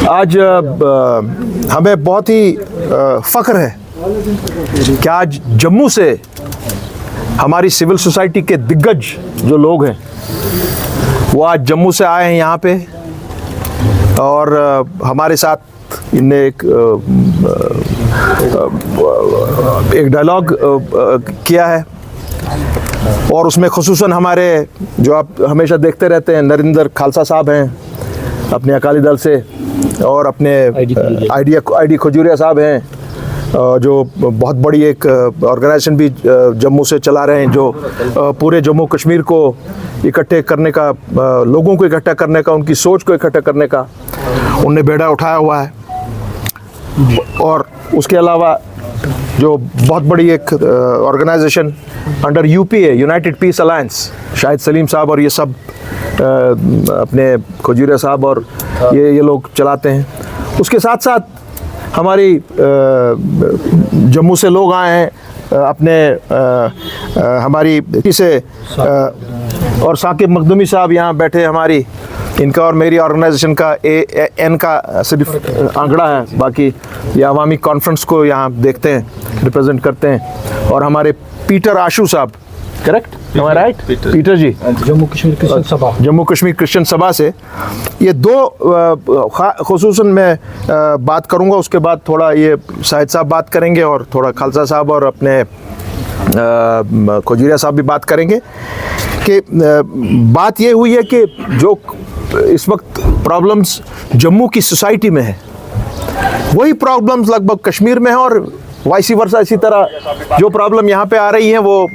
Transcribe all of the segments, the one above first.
आज हमें बहुत ही फ़ख्र है कि आज जम्मू से हमारी सिविल सोसाइटी के दिग्गज जो लोग हैं वो आज जम्मू से आए हैं यहाँ पे और हमारे साथ इनने एक डायलॉग किया है और उसमें खुसूसन हमारे जो आप हमेशा देखते रहते हैं नरेंद्र खालसा साहब हैं अपने अकाली दल से और अपने आईडी खजूरिया साहब हैं जो बहुत बड़ी एक ऑर्गेनाइजेशन भी जम्मू से चला रहे हैं जो पूरे जम्मू कश्मीर को इकट्ठे करने का लोगों को इकट्ठा करने का उनकी सोच को इकट्ठा करने का उनने बेड़ा उठाया हुआ है। और उसके अलावा जो बहुत बड़ी एक organisation under UPA United Peace Alliance Shahid Salim Sahab और ये सब अपने खजूरिया साहब और ये लोग चलाते हैं। उसके साथ साथ हमारी जम्मू से लोग आए हैं अपने हमारी से और साकिब मखदूमी साहब यहाँ बैठे हमारी इनका और मेरी ऑर्गेनाइजेशन का एन का सिर्फ आंकड़ा है, बाकी ये अवामी कॉन्फ्रेंस को यहाँ देखते हैं रिप्रेजेंट करते हैं। और हमारे पीटर आशू साहब, करेक्ट राइट पीटर जी, जम्मू कश्मीर क्रिश्चियन सभा से ये दो खुसूसन मैं बात करूँगा। उसके बाद थोड़ा ये शाहिद साहब बात करेंगे और थोड़ा खालसा साहब और अपने खजूरिया साहब भी बात करेंगे कि बात ये हुई है कि जो इस वक्त प्रॉब्लम्स जम्मू की सोसाइटी में है वही प्रॉब्लम्स लगभग कश्मीर में है और वाइसी वर्सा इसी तरह जो प्रॉब्लम यहाँ पे आ रही हैं वो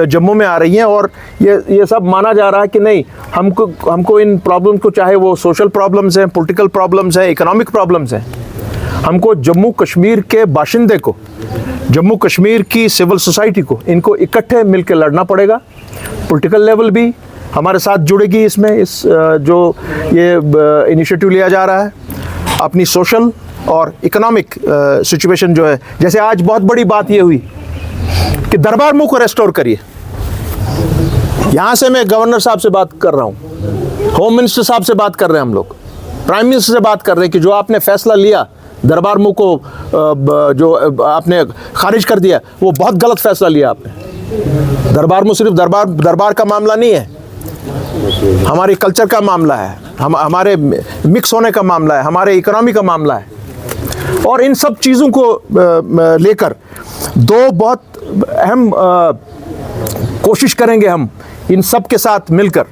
जम्मू में आ रही हैं। और ये सब माना जा रहा है कि नहीं हमको इन प्रॉब्लम को, चाहे वो सोशल प्रॉब्लम्स हैं, पॉलिटिकल प्रॉब्लम्स हैं, इकोनॉमिक प्रॉब्लम्स हैं, हमको जम्मू कश्मीर के बाशिंदे को, जम्मू कश्मीर की सिविल सोसाइटी को, इनको इकट्ठे मिलकर लड़ना पड़ेगा। पॉलिटिकल लेवल भी हमारे साथ जुड़ेगी इसमें, इस जो ये इनिशिएटिव लिया जा रहा है। अपनी सोशल और इकोनॉमिक सिचुएशन जो है, जैसे आज बहुत बड़ी बात ये हुई कि दरबार मुंह को रेस्टोर करिए। यहाँ से मैं गवर्नर साहब से बात कर रहा हूँ, होम मिनिस्टर साहब से बात कर रहे हैं, हम लोग प्राइम मिनिस्टर से बात कर रहे हैं कि जो आपने फैसला लिया दरबार मुंह को जो आपने खारिज कर दिया वो बहुत गलत फैसला लिया आपने। दरबार मुंह सिर्फ दरबार का मामला नहीं है, हमारी कल्चर का मामला है, हमारे मिक्स होने का मामला है, हमारे इकोनॉमी का मामला है। और इन सब चीज़ों को लेकर दो बहुत अहम कोशिश करेंगे हम इन सब के साथ मिलकर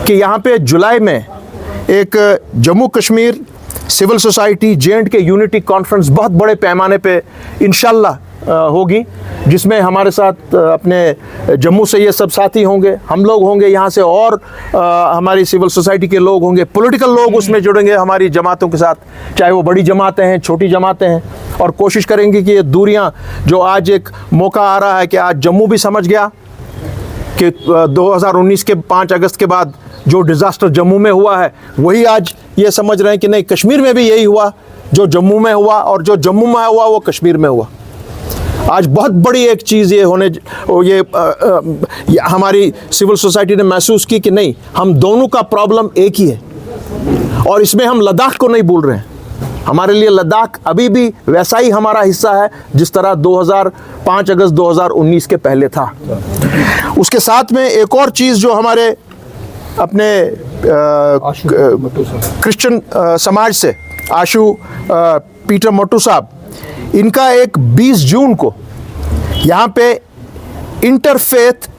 कि यहाँ पे जुलाई में एक Jammu Kashmir civil society J&K unity conference बहुत बड़े पैमाने पे इंशाल्लाह होगी, जिसमें हमारे साथ अपने जम्मू से ये सब साथी होंगे, हम लोग होंगे यहाँ से और हमारी सिविल सोसाइटी के लोग होंगे, पॉलिटिकल लोग उसमें जुड़ेंगे हमारी जमातों के साथ, चाहे वो बड़ी जमातें हैं, छोटी जमातें हैं। और कोशिश करेंगे कि ये दूरियाँ जो आज एक मौका आ रहा है कि आज जम्मू भी समझ गया कि 2019 के 5 अगस्त के बाद जो डिज़ास्टर जम्मू में हुआ है वही आज ये समझ रहे हैं कि नहीं, कश्मीर में भी यही हुआ जो जम्मू में हुआ, और जो जम्मू में हुआ वो कश्मीर में हुआ। आज बहुत बड़ी एक चीज़ ये हमारी सिविल सोसाइटी ने महसूस की कि नहीं, हम दोनों का प्रॉब्लम एक ही है। और इसमें हम लद्दाख को नहीं भूल रहे हैं, हमारे लिए लद्दाख अभी भी वैसा ही हमारा हिस्सा है जिस तरह 5 अगस्त 2019 के पहले था। उसके साथ में एक और चीज़ जो हमारे अपने क्रिश्चियन समाज से आशू पीटर मोटू साहब, इनका एक 20 जून को यहाँ पे इंटरफेथ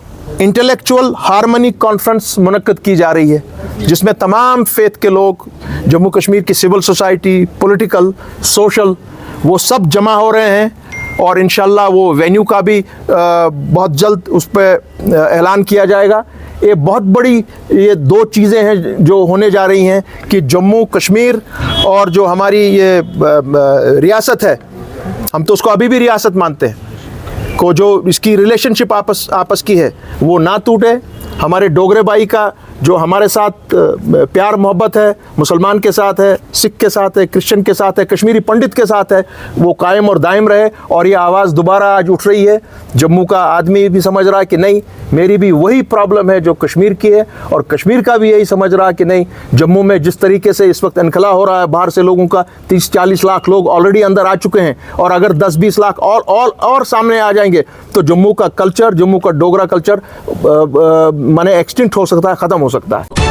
इंटेलेक्चुअल हार्मनी कॉन्फ्रेंस मुनक्कद की जा रही है, जिसमें तमाम फेथ के लोग, जम्मू कश्मीर की सिविल सोसाइटी, पॉलिटिकल, सोशल, वो सब जमा हो रहे हैं। और इंशाल्लाह वो वेन्यू का भी बहुत जल्द उस पर ऐलान किया जाएगा। ये बहुत बड़ी ये दो चीज़ें हैं जो होने जा रही हैं कि जम्मू कश्मीर और जो हमारी ये रियासत है, हम तो उसको अभी भी रियासत मानते हैं, को जो इसकी रिलेशनशिप आपस की है वो ना टूटे। हमारे डोगरे भाई का जो हमारे साथ प्यार मोहब्बत है, मुसलमान के साथ है, सिख के साथ है, क्रिश्चियन के साथ है, कश्मीरी पंडित के साथ है, वो कायम और दायम रहे। और ये आवाज़ दोबारा आज उठ रही है। जम्मू का आदमी भी समझ रहा है कि नहीं, मेरी भी वही प्रॉब्लम है जो कश्मीर की है, और कश्मीर का भी यही समझ रहा है कि नहीं, जम्मू में जिस तरीके से इस वक्त इनखला हो रहा है बाहर से लोगों का, 30-40 लाख लोग ऑलरेडी अंदर आ चुके हैं, और अगर 10-20 लाख और सामने आ जाएंगे तो जम्मू का कल्चर, जम्मू का डोगरा कल्चर माने एक्सटिंक्ट हो सकता है, ख़त्म हो सकता है।